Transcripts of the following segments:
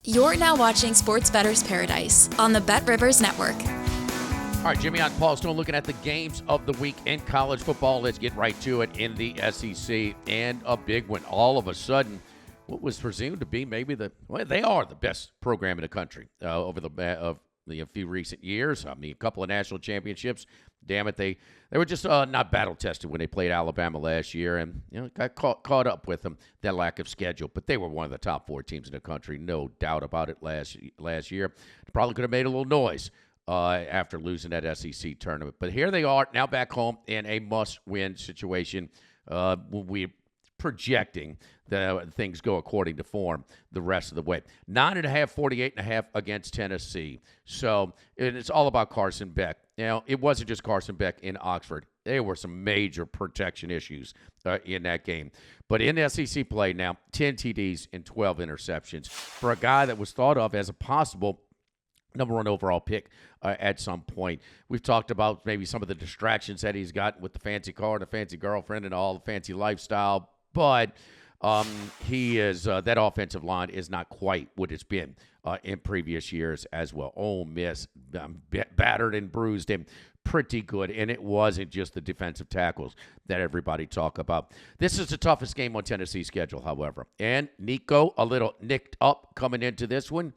You're now watching Sports Bettor's Paradise on the Bet Rivers Network. All right, Jimmy on Paul Stone looking at the games of the week in college football. Let's get right to it in the SEC, and a big one. All of a sudden, what was presumed to be maybe they are the best program in the country over the few recent years. I mean, a couple of national championships. Damn it, they were just not battle tested when they played Alabama last year, and got caught up with them, that lack of schedule. But they were one of the top 4 teams in the country, no doubt about it. Last year, probably could have made a little noise after losing that SEC tournament. But here they are now back home in a must-win situation. We're projecting that things go according to form the rest of the way. 9.5, 48.5 against Tennessee. So it's all about Carson Beck. It wasn't just Carson Beck in Oxford. There were some major protection issues in that game. But in SEC play now, 10 TDs and 12 interceptions for a guy that was thought of as a possible number 1 overall pick at some point. We've talked about maybe some of the distractions that he's got with the fancy car and the fancy girlfriend and all the fancy lifestyle, but he is that offensive line is not quite what it's been in previous years as well. Ole Miss battered and bruised him pretty good, and it wasn't just the defensive tackles that everybody talk about. This is the toughest game on Tennessee's schedule, however, and Nico a little nicked up coming into this one.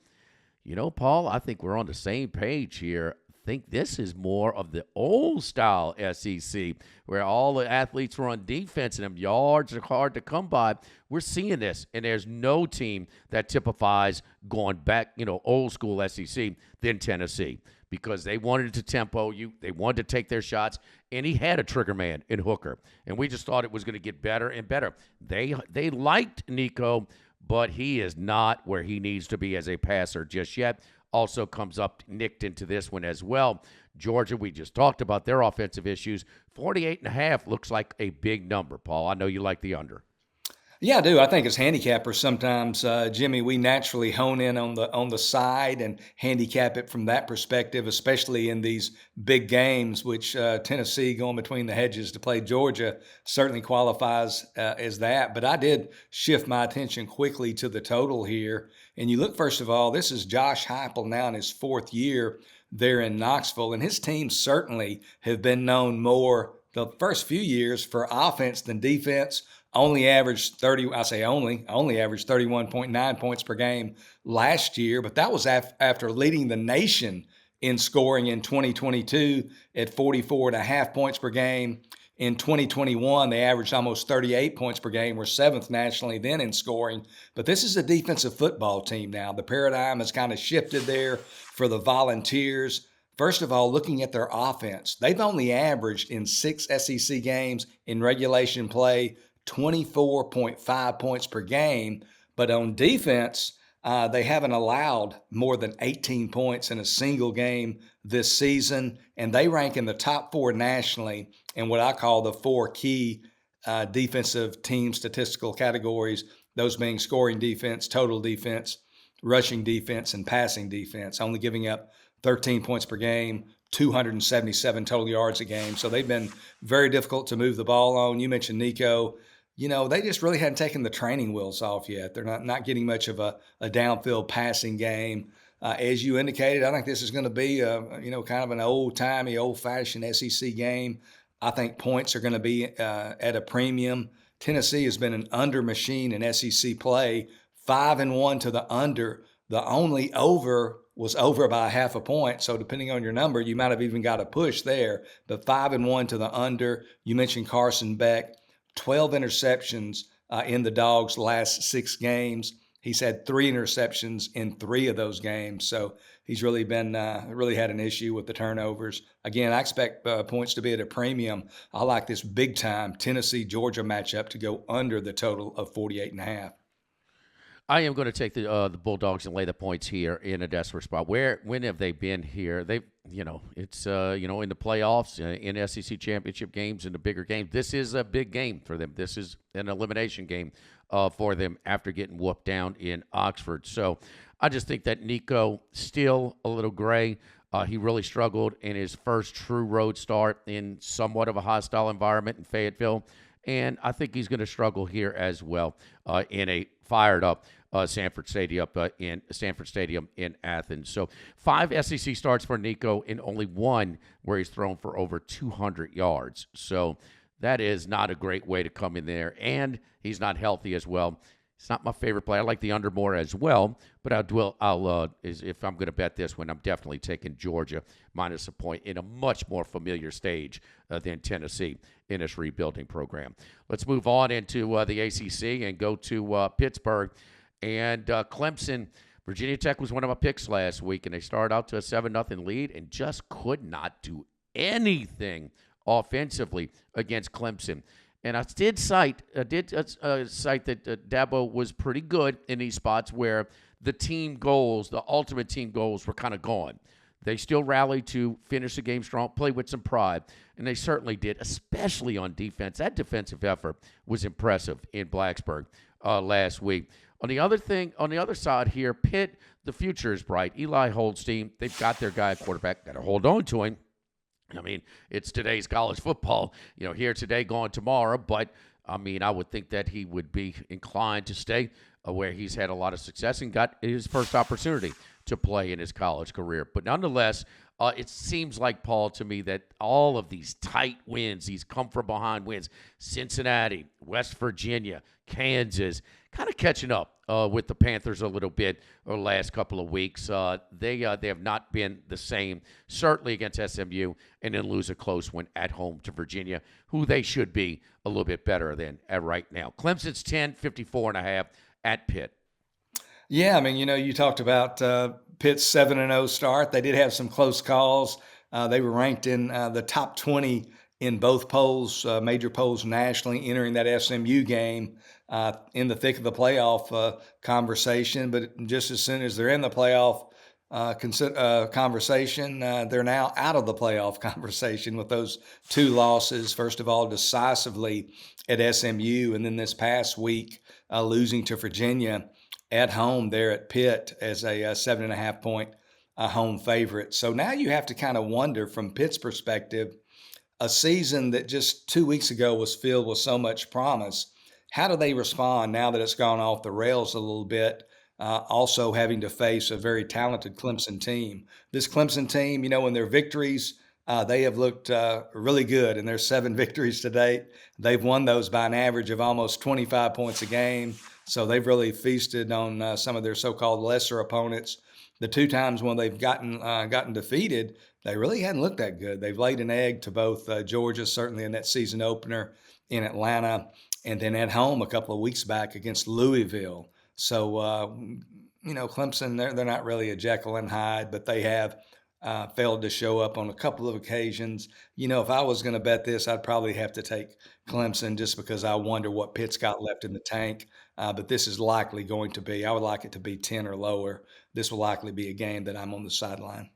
Paul, I think we're on the same page here. I think this is more of the old-style SEC, where all the athletes were on defense and them yards are hard to come by. We're seeing this, and there's no team that typifies going back, old-school SEC than Tennessee, because they wanted to tempo you. They wanted to take their shots, and he had a trigger man in Hooker, and we just thought it was going to get better and better. They liked Nico, but he is not where he needs to be as a passer just yet. Also comes up nicked into this one as well. Georgia, we just talked about their offensive issues. 48.5 looks like a big number, Paul. I know you like the under. Yeah, I do. I think as handicappers sometimes, Jimmy, we naturally hone in on the side and handicap it from that perspective, especially in these big games, which Tennessee going between the hedges to play Georgia certainly qualifies as that. But I did shift my attention quickly to the total here. And you look, first of all, this is Josh Heupel now in his 4th year there in Knoxville, and his teams certainly have been known more the first few years for offense than defense. Only averaged 31.9 points per game last year, but that was after leading the nation in scoring in 2022 at 44.5 points per game. In 2021, they averaged almost 38 points per game, were 7th nationally then in scoring. But this is a defensive football team now. The paradigm has kind of shifted there for the Volunteers. First of all, looking at their offense, they've only averaged in 6 SEC games in regulation play 24.5 points per game, but on defense, they haven't allowed more than 18 points in a single game this season, and they rank in the top 4 nationally in what I call the 4 key defensive team statistical categories, those being scoring defense, total defense, rushing defense, and passing defense, only giving up 13 points per game, 277 total yards a game. So they've been very difficult to move the ball on. You mentioned Nico. They just really hadn't taken the training wheels off yet. They're not getting much of a downfield passing game. As you indicated, I think this is going to be, kind of an old-timey, old-fashioned SEC game. I think points are going to be at a premium. Tennessee has been an under machine in SEC play, 5-1 to the under. The only over was over by 0.5 point. So depending on your number, you might have even got a push there. But 5-1 to the under. You mentioned Carson Beck. 12 interceptions in the Dogs' last 6 games. He's had 3 interceptions in 3 of those games. So he's really been really had an issue with the turnovers. Again, I expect points to be at a premium. I like this big-time Tennessee-Georgia matchup to go under the total of 48.5. I am going to take the Bulldogs and lay the points here in a desperate spot. When have they been here? It's in the playoffs, in SEC championship games, in the bigger games. This is a big game for them. This is an elimination game for them after getting whooped down in Oxford. So I just think that Nico still a little gray. He really struggled in his first true road start in somewhat of a hostile environment in Fayetteville. And I think he's going to struggle here as well in a fired up Sanford Stadium in Athens. So 5 SEC starts for Nico and only 1 where he's thrown for over 200 yards. So that is not a great way to come in there, and he's not healthy as well. It's not my favorite play. I like the under more as well, but if I'm going to bet this one, I'm definitely taking Georgia minus a point in a much more familiar stage than Tennessee in its rebuilding program. Let's move on into the ACC and go to Pittsburgh and Clemson. Virginia Tech was one of my picks last week, and they started out to a 7-0 lead and just could not do anything offensively against Clemson. And I did cite that Dabo was pretty good in these spots where the ultimate team goals were kind of gone. They still rallied to finish the game strong, play with some pride, and they certainly did, especially on defense. That defensive effort was impressive in Blacksburg last week. On the other side here, Pitt, the future is bright. Eli Holstein, they've got their guy at quarterback, got to hold on to him. I mean, it's today's college football, here today, gone tomorrow. But, I would think that he would be inclined to stay where he's had a lot of success and got his first opportunity to play in his college career. But nonetheless, it seems like, Paul, to me, that all of these tight wins, these come-from-behind wins, Cincinnati, West Virginia, Kansas, kind of catching up with the Panthers a little bit over the last couple of weeks. They have not been the same, certainly against SMU, and then lose a close one at home to Virginia, who they should be a little bit better than right now. Clemson's 10, 54.5 at Pitt. Yeah, you talked about Pitt's 7-0 start. They did have some close calls. They were ranked in the top 20 in both polls, major polls nationally, entering that SMU game in the thick of the playoff conversation. But just as soon as they're in the playoff conversation, they're now out of the playoff conversation with those 2 losses. First of all, decisively at SMU, and then this past week, losing to Virginia at home there at Pitt as a 7.5 point home favorite. So now you have to kind of wonder, from Pitt's perspective, a season that just 2 weeks ago was filled with so much promise. How do they respond now that it's gone off the rails a little bit? Also having to face a very talented Clemson team. This Clemson team, in their victories, they have looked really good in their 7 victories to date. They've won those by an average of almost 25 points a game. So they've really feasted on some of their so-called lesser opponents. The 2 times when they've gotten defeated, they really hadn't looked that good. They've laid an egg to both Georgia, certainly in that season opener in Atlanta, and then at home a couple of weeks back against Louisville. So, Clemson, they're not really a Jekyll and Hyde, but they have failed to show up on a couple of occasions. If I was going to bet this, I'd probably have to take Clemson just because I wonder what Pitt's got left in the tank. But this is likely going to be, I would like it to be 10 or lower. This will likely be a game that I'm on the sideline.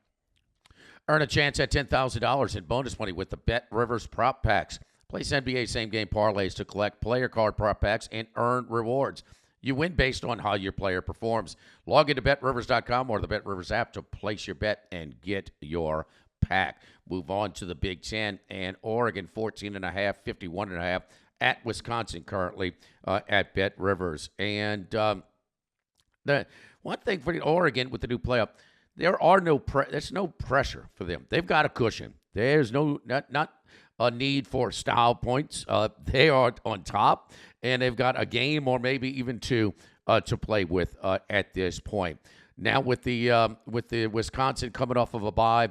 Earn a chance at $10,000 in bonus money with the Bet Rivers prop packs. Place NBA same-game parlays to collect player card prop packs and earn rewards. You win based on how your player performs. Log into BetRivers.com or the BetRivers app to place your bet and get your pack. Move on to the Big Ten, and Oregon 14.5, 51.5 at Wisconsin currently at BetRivers. And the one thing for Oregon with the new playoff, there's no pressure for them. They've got a cushion. There's not a need for style points. They are on top, and they've got a game or maybe even 2 to play with at this point. Now with the Wisconsin coming off of a bye,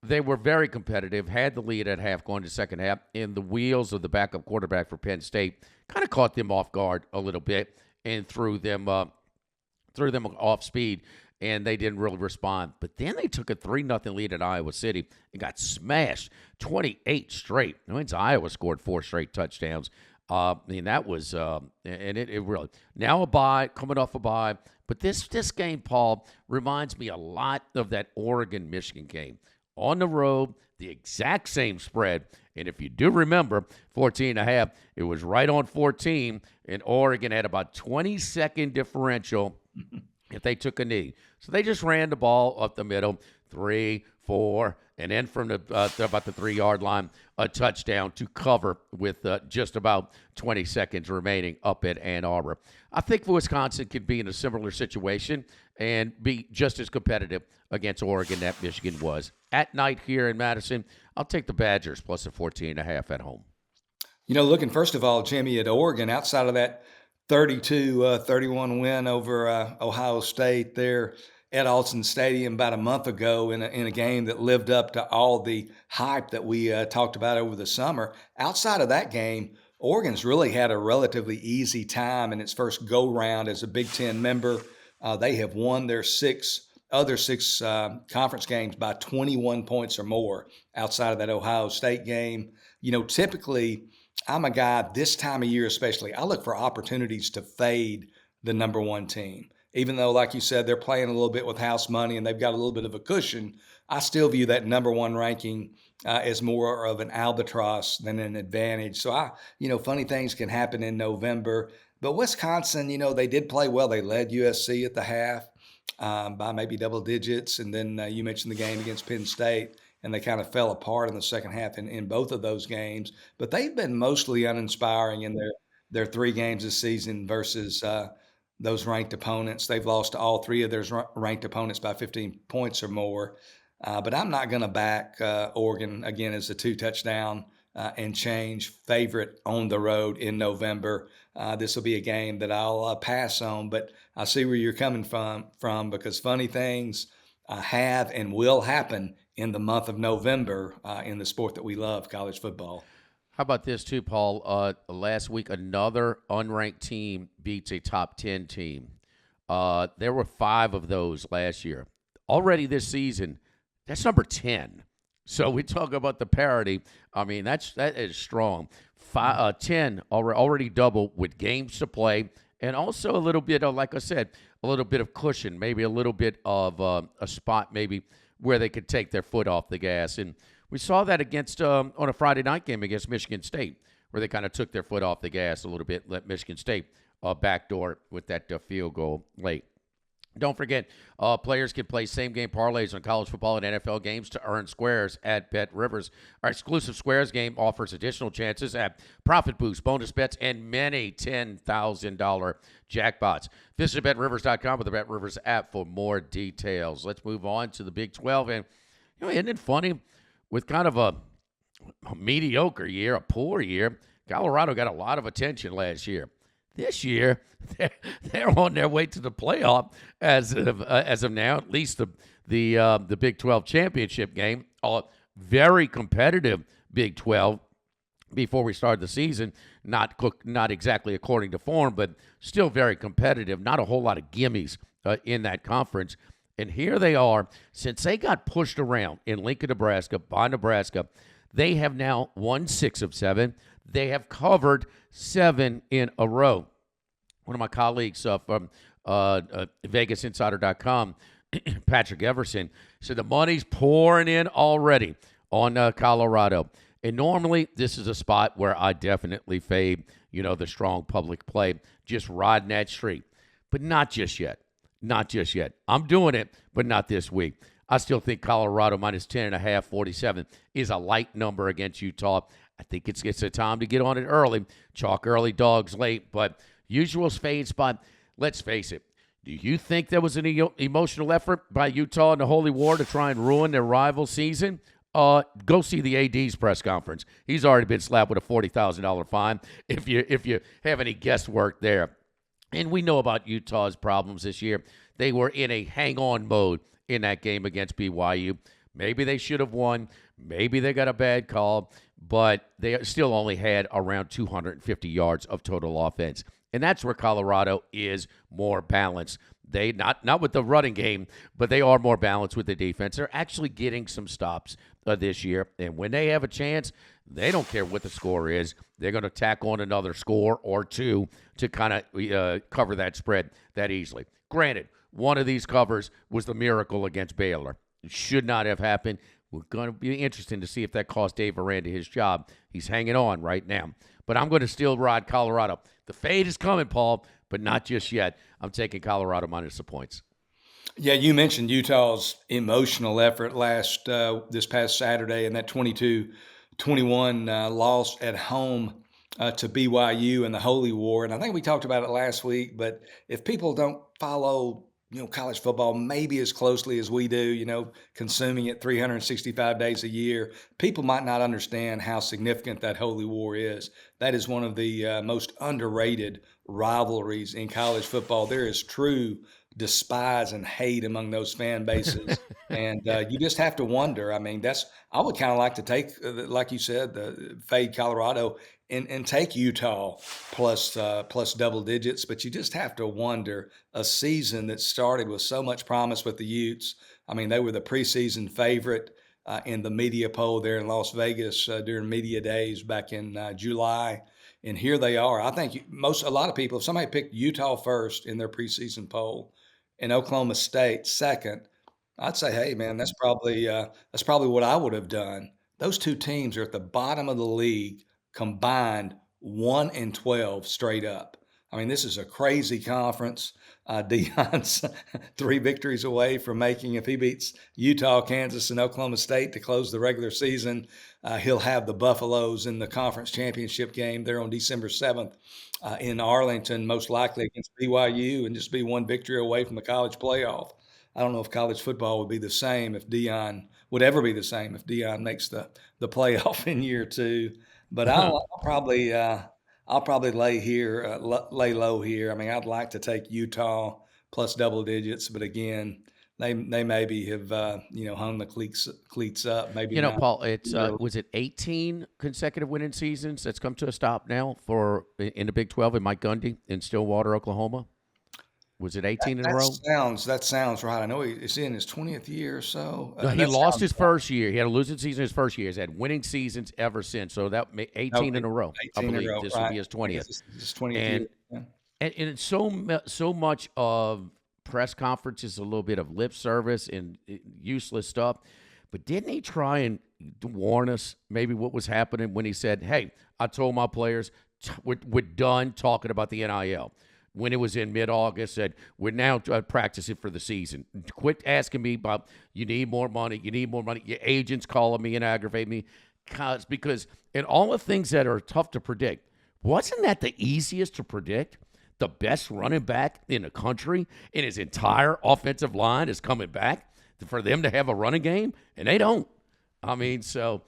they were very competitive, had the lead at half going to second half, and the wheels of the backup quarterback for Penn State kind of caught them off guard a little bit and threw them off speed, and they didn't really respond. But then they took a 3-0 lead at Iowa City and got smashed 28 straight. That means Iowa scored 4 straight touchdowns. That was and it really, now a bye, coming off a bye. But this game, Paul, reminds me a lot of that Oregon-Michigan game. On the road, the exact same spread. And if you do remember, 14.5, it was right on 14, and Oregon had about 20-second differential if they took a knee. So they just ran the ball up the middle, 3, 4, and then from about the 3-yard line, a touchdown to cover with just about 20 seconds remaining up at Ann Arbor. I think Wisconsin could be in a similar situation and be just as competitive against Oregon that Michigan was. At night here in Madison, I'll take the Badgers plus a 14.5 at home. Looking first of all, Jimmy, at Oregon, outside of that 32-31 win over Ohio State there at Alton Stadium about a month ago in a game that lived up to all the hype that we talked about over the summer. Outside of that game, Oregon's really had a relatively easy time in its first go-round as a Big Ten member. They have won their other six conference games by 21 points or more outside of that Ohio State game. Typically, I'm a guy this time of year especially, I look for opportunities to fade the number one team. Even though, like you said, they're playing a little bit with house money and they've got a little bit of a cushion, I still view that number one ranking as more of an albatross than an advantage. So, funny things can happen in November. But Wisconsin, they did play well. They led USC at the half by maybe double digits. And then you mentioned the game against Penn State, and they kind of fell apart in the second half in both of those games. But they've been mostly uninspiring in their 3 games this season versus those ranked opponents. They've lost to all 3 of their ranked opponents by 15 points or more. But I'm not going to back Oregon again as a 2-touchdown and change favorite on the road in November. This will be a game that I'll pass on, but I see where you're coming from because funny things have and will happen in the month of November in the sport that we love, college football. How about this too, Paul? Last week, another unranked team beats a top 10 team. There were 5 of those last year. Already this season, that's number 10. So we talk about the parity. I mean, that is strong. 10 already double with games to play, and also a little bit of, like I said, a little bit of cushion, maybe a little bit of a spot maybe where they could take their foot off the gas. And we saw that against on a Friday night game against Michigan State, where they kind of took their foot off the gas a little bit, let Michigan State backdoor with that field goal late. Don't forget, players can play same-game parlays on college football and NFL games to earn squares at Bet Rivers. Our exclusive Squares game offers additional chances at profit boosts, bonus bets, and many $10,000 jackpots. Visit BetRivers.com with the Bet Rivers app for more details. Let's move on to the Big 12. And, isn't it funny? With kind of a mediocre year, a poor year, Colorado got a lot of attention last year. This year, they're on their way to the playoff as of now. At least the Big 12 championship game, a very competitive Big 12 before we started the season. Not exactly according to form, but still very competitive. Not a whole lot of gimmies in that conference. And here they are. Since they got pushed around in Lincoln, Nebraska, by Nebraska, they have now won 6 of 7. They have covered 7 in a row. One of my colleagues from VegasInsider.com, Patrick Everson, said the money's pouring in already on Colorado. And normally this is a spot where I definitely fade, the strong public play, just riding that streak. But not just yet. Not just yet. I'm doing it, but not this week. I still think Colorado minus 10.5, 47 is a light number against Utah. I think it's a time to get on it early. Chalk early, dogs late, but usual fade spot. Let's face it. Do you think there was an emotional effort by Utah in the Holy War to try and ruin their rival season? Go see the AD's press conference. He's already been slapped with a $40,000 fine if you have any guesswork there. And we know about Utah's problems this year. They were in a hang-on mode in that game against BYU. Maybe they should have won. Maybe they got a bad call, but they still only had around 250 yards of total offense. And that's where Colorado is more balanced. They not with the running game, but they are more balanced with the defense. They're actually getting some stops this year. And when they have a chance, they don't care what the score is. They're going to tack on another score or two to kind of cover that spread that easily. Granted, one of these covers was the miracle against Baylor. It should not have happened. We're going to be interesting to see if that cost Dave Aranda his job. He's hanging on right now. But I'm going to still ride Colorado. The fade is coming, Paul, but not just yet. I'm taking Colorado minus the points. Yeah, you mentioned Utah's emotional effort this past Saturday and that 22-21 loss at home to BYU in the Holy War. And I think we talked about it last week, but if people don't follow, college football maybe as closely as we do, consuming it 365 days a year, people might not understand how significant that Holy War is. That is one of the most underrated rivalries in college football. There is true despise and hate among those fan bases. And you just have to wonder. I mean, I would kind of like to take, like you said, the fade Colorado and take Utah plus double digits. But you just have to wonder, a season that started with so much promise with the Utes. I mean, they were the preseason favorite in the media poll there in Las Vegas during media days back in July. And here they are. I think a lot of people, if somebody picked Utah first in their preseason poll and Oklahoma State second, I'd say, hey man, that's probably what I would have done. Those two teams are at the bottom of the league combined 1-12 straight up. I mean, this is a crazy conference. Deion's 3 victories away from making, if he beats Utah, Kansas, and Oklahoma State to close the regular season, he'll have the Buffaloes in the conference championship game there on December 7th in Arlington, most likely against BYU, and just be 1 victory away from the college playoff. I don't know if college football would be the same if Deion would ever be the same if Deion makes the playoff in year 2. But I'll probably lay low here. I mean, I'd like to take Utah plus double digits, but again, they maybe have hung the cleats up. Maybe not. Paul, it's was it 18 consecutive winning seasons that's come to a stop now for in the Big 12 and Mike Gundy in Stillwater, Oklahoma? Was it 18 in a row? That sounds right. I know he's in his 20th year or so. No, he lost his first year. He had a losing season his first year. He's had winning seasons ever since. So that 18 in a row. 18 I in a believe row, this right. will be his 20th. His 20th And year. and it's so much of press conferences, a little bit of lip service and useless stuff. But didn't he try and warn us maybe what was happening when he said, "Hey, I told my players we're done talking about the NIL." When it was in mid-August, said, we're now practicing for the season. Quit asking me about, you need more money. Your agent's calling me and aggravate me. Because in all the things that are tough to predict, wasn't that the easiest to predict? The best running back in the country and his entire offensive line is coming back for them to have a running game, and they don't. I mean, so...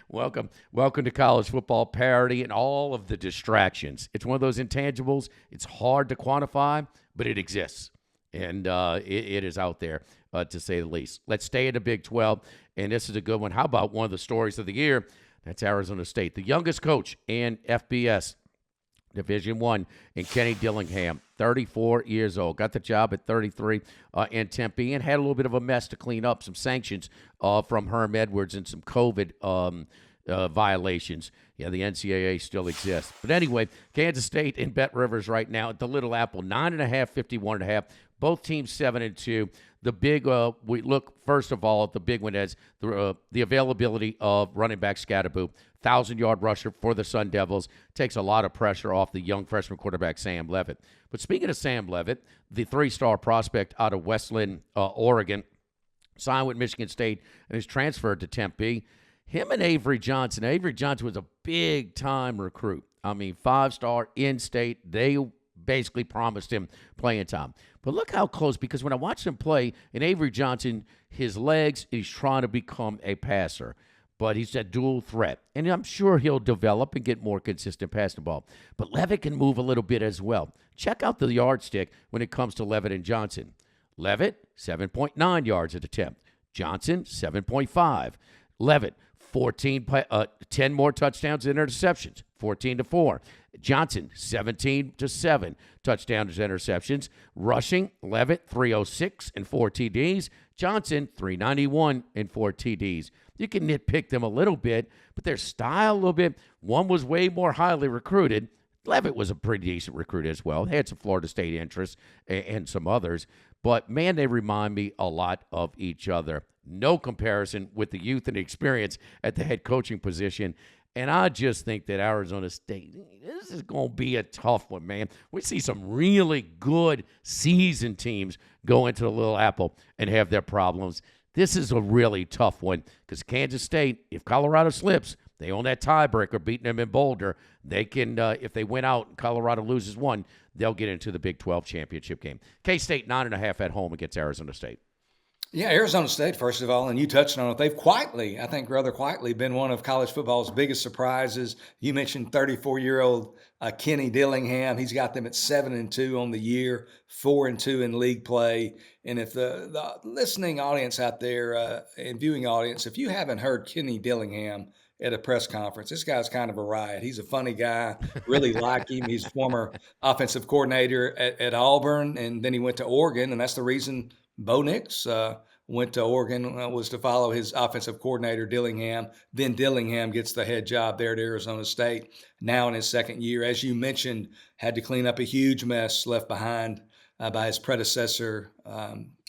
welcome to college football parity and all of the distractions. It's one of those intangibles. It's hard to quantify, but it exists, and it is out there to say the least. Let's stay in the Big 12, and this is a good one. How about one of the stories of the year? That's Arizona State, the youngest coach in FBS Division I in Kenny Dillingham, 34 years old. Got the job at 33 in Tempe and had a little bit of a mess to clean up, some sanctions from Herm Edwards and some COVID violations. Yeah, the NCAA still exists. But anyway, Kansas State in Bet Rivers right now at the Little Apple, 9.5, 51.5. Both teams 7-2. The big, we look first of all at the big one as the availability of running back Scatterboo, 1,000-yard rusher for the Sun Devils, takes a lot of pressure off the young freshman quarterback Sam Levitt. But speaking of Sam Levitt, the 3-star prospect out of Westland, Oregon, signed with Michigan State and is transferred to Tempe. Him and Avery Johnson. Avery Johnson was a big-time recruit. I mean, 5-star in-state. They basically promised him playing time. But look how close, because when I watched him play, in Avery Johnson, his legs, he's trying to become a passer. But he's a dual threat. And I'm sure he'll develop and get more consistent passing the ball. But Levitt can move a little bit as well. Check out the yardstick when it comes to Levitt and Johnson. Levitt, 7.9 yards at attempt. Johnson, 7.5. Levitt, 10 more touchdowns and interceptions, 14-4. Johnson, 17-7 touchdowns and interceptions. Rushing, Levitt, 306 and 4 TDs. Johnson, 391 and 4 TDs. You can nitpick them a little bit, but their style a little bit. One was way more highly recruited. Levitt was a pretty decent recruit as well. They had some Florida State interests and some others. But, man, they remind me a lot of each other. No comparison with the youth and experience at the head coaching position. And I just think that Arizona State, this is going to be a tough one, man. We see some really good seasoned teams go into the Little Apple and have their problems. This is a really tough one because Kansas State, if Colorado slips, they own that tiebreaker, beating them in Boulder. They can, if they win out and Colorado loses one, they'll get into the Big 12 championship game. K-State 9.5 at home against Arizona State. Yeah, Arizona State, first of all, and you touched on it. They've quietly, I think rather quietly, been one of college football's biggest surprises. You mentioned 34-year-old Kenny Dillingham. He's got them at 7-2 on the year, 4-2 in league play. And if the listening audience out there and viewing audience, if you haven't heard Kenny Dillingham at a press conference, this guy's kind of a riot. He's a funny guy, really like him. He's former offensive coordinator at Auburn, and then he went to Oregon, and that's the reason Bo Nix went to Oregon, was to follow his offensive coordinator, Dillingham. Then Dillingham gets the head job there at Arizona State, now in his second year. As you mentioned, had to clean up a huge mess left behind by his predecessor,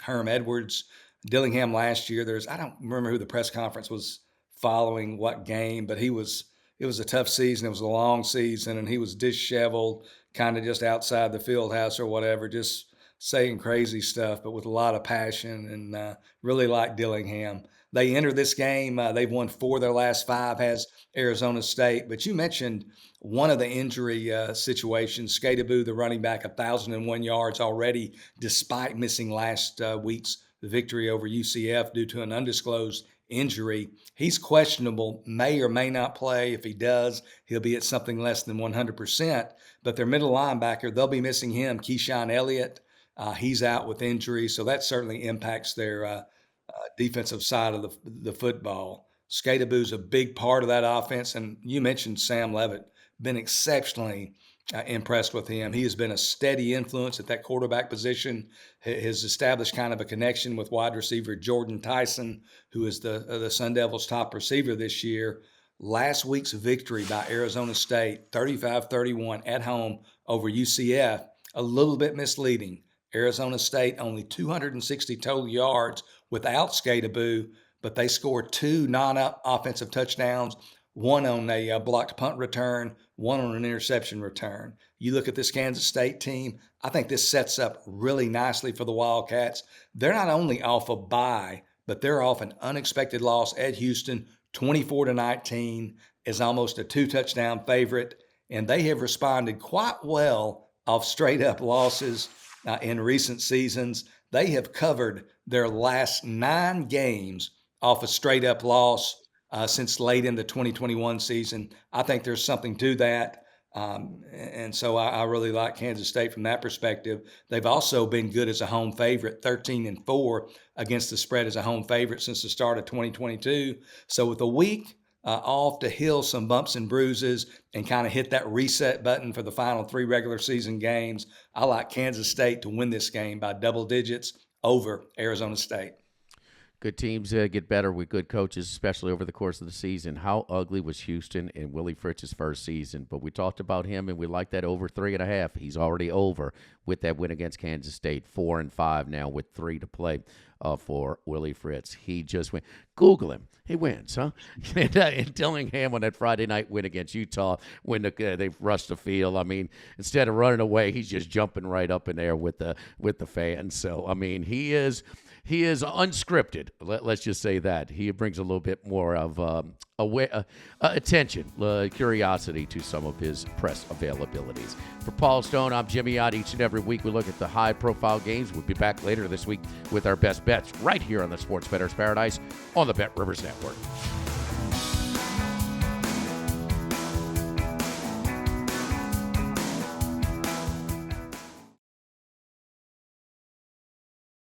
Herm Edwards. Dillingham last year, I don't remember who the press conference was following what game, but it was a tough season. It was a long season, and he was disheveled, kind of just outside the field house or whatever, just saying crazy stuff, but with a lot of passion, and really like Dillingham. They enter this game. They've won 4 of their last 5, has Arizona State. But you mentioned one of the injury situations. Skataboo, the running back, 1,001 yards already, despite missing last week's victory over UCF due to an undisclosed injury. He's questionable, may or may not play. If he does, he'll be at something less than 100%. But their middle linebacker, they'll be missing him, Keyshawn Elliott. He's out with injury, so that certainly impacts their defensive side of the football. Skataboo's a big part of that offense, and you mentioned Sam Levitt. Been exceptionally impressed with him. He has been a steady influence at that quarterback position, has established kind of a connection with wide receiver Jordan Tyson, who is the Sun Devils' top receiver this year. Last week's victory by Arizona State, 35-31 at home over UCF, a little bit misleading. Arizona State only 260 total yards without Skataboo, but they scored 2 non-offensive touchdowns, one on a blocked punt return, one on an interception return. You look at this Kansas State team, I think this sets up really nicely for the Wildcats. They're not only off a bye, but they're off an unexpected loss at Houston, 24-19, is almost a 2-touchdown favorite, and they have responded quite well off straight-up losses in recent seasons. They have covered their last 9 games off a straight-up loss since late in the 2021 season. I think there's something to that, and so I really like Kansas State from that perspective. They've also been good as a home favorite, 13-4 against the spread as a home favorite since the start of 2022. So with a week off to heal some bumps and bruises and kind of hit that reset button for the final 3 regular season games, I like Kansas State to win this game by double digits over Arizona State. Good teams get better with good coaches, especially over the course of the season. How ugly was Houston in Willie Fritz's first season? But we talked about him, and we like that over 3.5. He's already over with that win against Kansas State, 4-5 now with 3 to play for Willie Fritz. He just went. Google him. He wins, huh? And Dillingham on that Friday night win against Utah when they rushed the field. I mean, instead of running away, he's just jumping right up in there with the fans. So, I mean, he is unscripted. Let's just say that. He brings a little bit more of attention, curiosity to some of his press availabilities. For Paul Stone, I'm Jimmy Ott. Each and every week we look at the high-profile games. We'll be back later this week with our best bets right here on the Sports Bettor's Paradise on the Bet Rivers Network.